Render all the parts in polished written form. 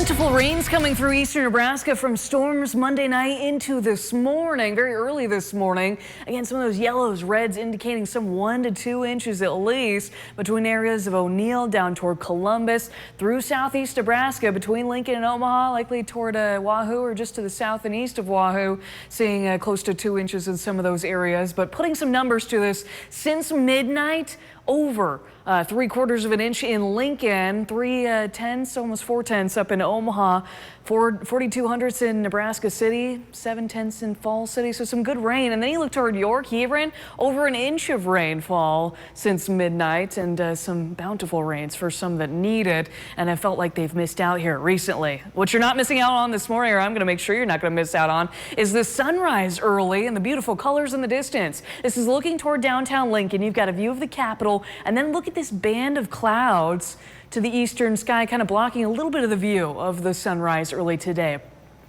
Plentiful rains coming through eastern Nebraska from storms Monday night into this morning, very early this morning. Again, some of those yellows, reds indicating some 1 to 2 inches at least between areas of O'Neill down toward Columbus through southeast Nebraska between Lincoln and Omaha, likely toward Wahoo or just to the south and east of Wahoo, seeing close to 2 inches in some of those areas. But putting some numbers to this, since midnight, over 3/4 of an inch in Lincoln, 3/10, almost 4/10 up in Omaha, 4,200 in Nebraska City, 7/10 in Falls City. So some good rain. And then you look toward York, Hebron, over an inch of rainfall since midnight, and some bountiful rains for some that need it and have felt like they've missed out here recently. What you're not missing out on this morning, or I'm going to make sure you're not going to miss out on, is the sunrise early and the beautiful colors in the distance. This is looking toward downtown Lincoln. You've got a view of the Capitol, and then look at this band of clouds to the eastern sky, kind of blocking a little bit of the view of the sunrise early today.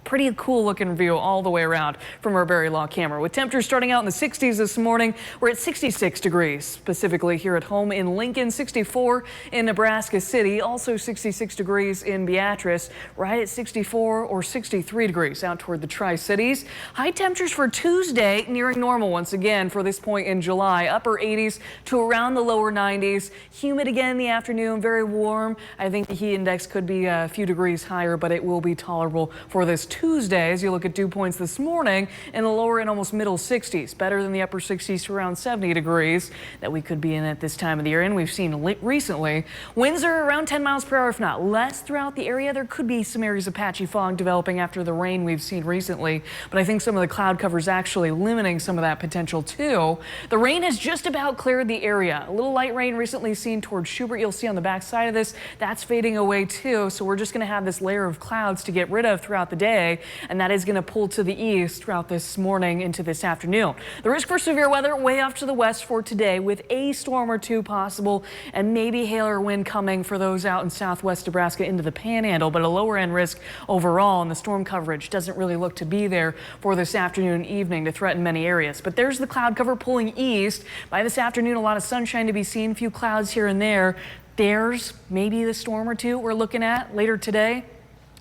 Pretty cool looking view all the way around from our Very Law camera. With temperatures starting out in the 60s this morning, we're at 66 degrees, specifically here at home in Lincoln, 64 in Nebraska City, also 66 degrees in Beatrice, right at 64 or 63 degrees out toward the Tri-Cities. High temperatures for Tuesday nearing normal once again for this point in July, upper 80s to around the lower 90s. Humid again in the afternoon, very warm. I think the heat index could be a few degrees higher, but it will be tolerable for this Tuesday. As you look at dew points this morning in the lower and almost middle 60s, better than the upper 60s to around 70 degrees that we could be in at this time of the year. And we've seen recently winds are around 10 miles per hour, if not less, throughout the area. There could be some areas of patchy fog developing after the rain we've seen recently, but I think some of the cloud cover is actually limiting some of that potential too. The rain has just about cleared the area. A little light rain recently seen towards Schubert. You'll see on the back side of this, that's fading away too. So we're just going to have this layer of clouds to get rid of throughout the day, and that is going to pull to the east throughout this morning into this afternoon. The risk for severe weather way off to the west for today, with a storm or two possible and maybe hail or wind coming for those out in southwest Nebraska into the Panhandle, but a lower end risk overall, and the storm coverage doesn't really look to be there for this afternoon and evening to threaten many areas. But there's the cloud cover pulling east. By this afternoon, a lot of sunshine to be seen, a few clouds here and there. There's maybe the storm or two we're looking at later today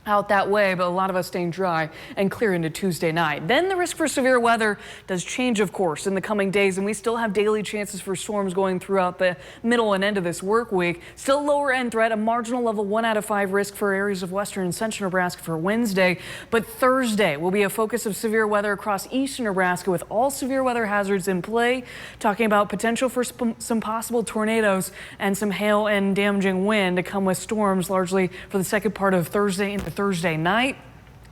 out that way, but a lot of us staying dry and clear into Tuesday night. Then the risk for severe weather does change, of course, in the coming days, and we still have daily chances for storms going throughout the middle and end of this work week. Still lower end threat, a marginal level 1 out of 5 risk for areas of western and central Nebraska for Wednesday. But Thursday will be a focus of severe weather across eastern Nebraska with all severe weather hazards in play. Talking about potential for some possible tornadoes and some hail and damaging wind to come with storms largely for the second part of Thursday into Thursday night.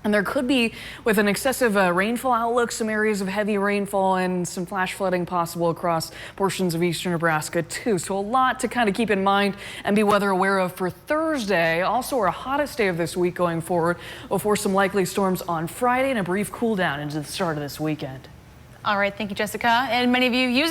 And there could be, with an excessive rainfall outlook, some areas of heavy rainfall and some flash flooding possible across portions of eastern Nebraska too. So a lot to kind of keep in mind and be weather aware of for Thursday. Also our hottest day of this week going forward before some likely storms on Friday and a brief cool down into the start of this weekend. All right, thank you, Jessica. And many of you using